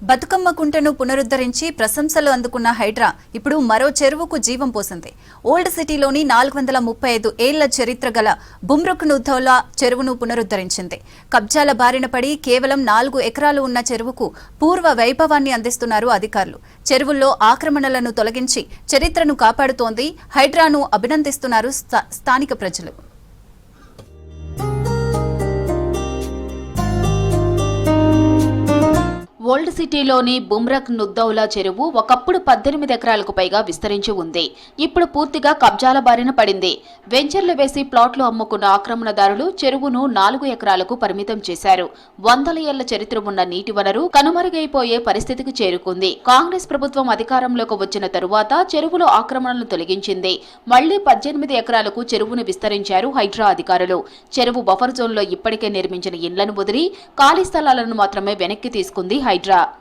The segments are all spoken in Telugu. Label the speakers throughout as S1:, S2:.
S1: బతుకమ్మ కుంటను పునరుద్ధరించి ప్రశంసలు అందుకున్న హైడ్రా ఇప్పుడు మరో చెరువుకు జీవం పోసింది. ఓల్డ్ సిటీలోని 435 ఏళ్ల చరిత్ర గల బుమ్రక్నుద్దౌలా చెరువును పునరుద్ధరించింది. కబ్జాల బారిన పడి కేవలం 4 ఎకరాలు ఉన్న చెరువుకు పూర్వ వైభవాన్ని అందిస్తున్నారు అధికారులు. చెరువుల్లో ఆక్రమణలను తొలగించి చరిత్రను కాపాడుతోంది హైడ్రాను అభినందిస్తున్నారు స్థానిక ప్రజలు.
S2: ఓల్డ్ సిటీలోని బుమ్రక్నుద్దౌలా చెరువు ఒకప్పుడు 18 ఎకరాలకు పైగా విస్తరించి ఉంది. ఇప్పుడు పూర్తిగా కబ్జాల బారిన పడింది. వెంచర్లు వేసి ప్లాట్లు అమ్ముకున్న ఆక్రమణదారులు చెరువును 4 ఎకరాలకు పరిమితం చేశారు. వందల ఏళ్ల చరిత్ర ఉన్న నీటి వనరు కనుమరుగైపోయే పరిస్థితికి చేరుకుంది. కాంగ్రెస్ ప్రభుత్వం అధికారంలోకి వచ్చిన తరువాత చెరువులో ఆక్రమణలను తొలగించింది. మళ్లీ 18 ఎకరాలకు చెరువును విస్తరించారు హైడ్రా అధికారులు. చెరువు బఫర్ జోన్లో ఇప్పటికే నిర్మించిన ఇండ్లను వదిలి ఖాళీ స్థలాలను మాత్రమే వెనక్కి తీసుకుంది హైడ్రా.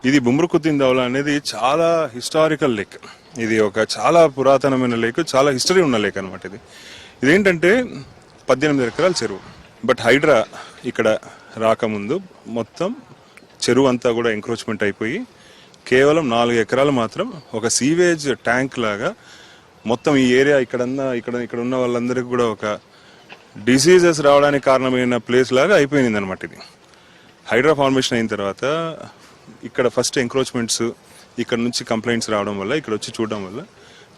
S3: ఇది బుమ్రక్నుద్దౌలా అనేది చాలా హిస్టారికల్ లేక్. ఇది ఒక చాలా పురాతనమైన లేక్, చాలా హిస్టరీ ఉన్న లేక్ అనమాట. ఇదేంటంటే 18 ఎకరాల చెరువు. బట్ హైడ్రా ఇక్కడ రాకముందు మొత్తం చెరువు అంతా కూడా ఎంక్రోచ్మెంట్ అయిపోయి కేవలం 4 ఎకరాలు మాత్రం ఒక సీవేజ్ ట్యాంక్ లాగా మొత్తం ఈ ఏరియా ఇక్కడ ఉన్న వాళ్ళందరికీ కూడా ఒక డిసీజెస్ రావడానికి కారణమైన ప్లేస్ లాగా అయిపోయింది అనమాట. ఇది హైడ్రా ఫార్మేషన్ అయిన తర్వాత ఇక్కడ ఫస్ట్ ఎంక్రోచ్మెంట్స్ ఇక్కడ నుంచి కంప్లైంట్స్ రావడం వల్ల ఇక్కడ వచ్చి చూడడం వల్ల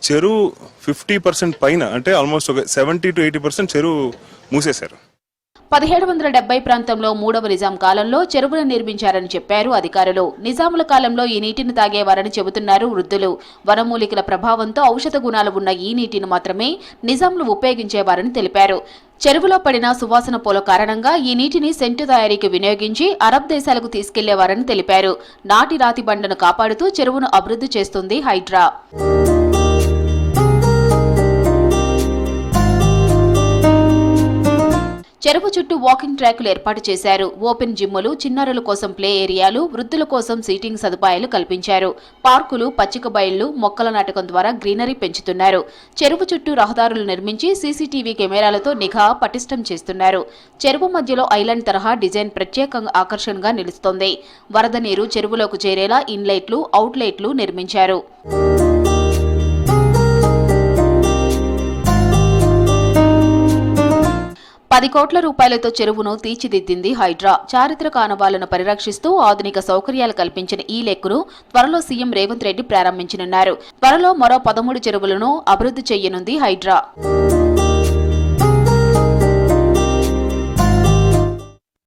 S3: చెరువు 50% పైన, అంటే ఆల్మోస్ట్ ఒక 70 to 80% చెరువు మూసేశారు.
S2: 1770 ప్రాంతంలో 3వ నిజాం కాలంలో చెరువును నిర్మించారని చెప్పారు అధికారులు. నిజాముల కాలంలో ఈ నీటిని తాగేవారని చెబుతున్నారు వృద్ధులు. వనమూలికల ప్రభావంతో ఔషధ గుణాలు ఉన్న ఈ నీటిని మాత్రమే నిజాంలు ఉపయోగించేవారని తెలిపారు. చెరువులో పడిన సువాసన పూల కారణంగా ఈ నీటిని సెంటు తయారీకి వినియోగించి అరబ్ దేశాలకు తీసుకెళ్లేవారని తెలిపారు. నాటి రాతి బండను కాపాడుతూ చెరువును అభివృద్ధి చేస్తుంది హైడ్రా. చెరువు చుట్టూ వాకింగ్ ట్రాకులు ఏర్పాటు చేశారు. ఓపెన్ జిమ్ములు, చిన్నారుల కోసం ప్లే ఏరియాలు, వృద్ధుల కోసం సీటింగ్ సదుపాయాలు కల్పించారు. పార్కులు, పచ్చిక బయళ్లు, మొక్కల నాటకం ద్వారా గ్రీనరీ పెంచుతున్నారు. చెరువు చుట్టూ రహదారులు నిర్మించి సీసీటీవీ కెమెరాలతో నిఘా పటిష్టం చేస్తున్నారు. చెరువు మధ్యలో ఐలాండ్ తరహా డిజైన్ ప్రత్యేకంగా ఆకర్షణగా నిలుస్తోంది. వరద నీరు చెరువులోకి చేరేలా ఇన్లెట్లు, అవుట్లెట్లు నిర్మించారు. 10 కోట్ల రూపాయలతో చెరువును తీర్చిదిద్దింది హైడ్రా. చారిత్రక ఆనవాళ్లను పరిరక్షిస్తూ ఆధునిక సౌకర్యాలు కల్పించిన ఈ లెక్కును త్వరలో సీఎం రేవంత్ రెడ్డి ప్రారంభించనున్నారు. త్వరలో మరో 13 చెరువులను అభివృద్ధి చేయనుంది హైడ్రా.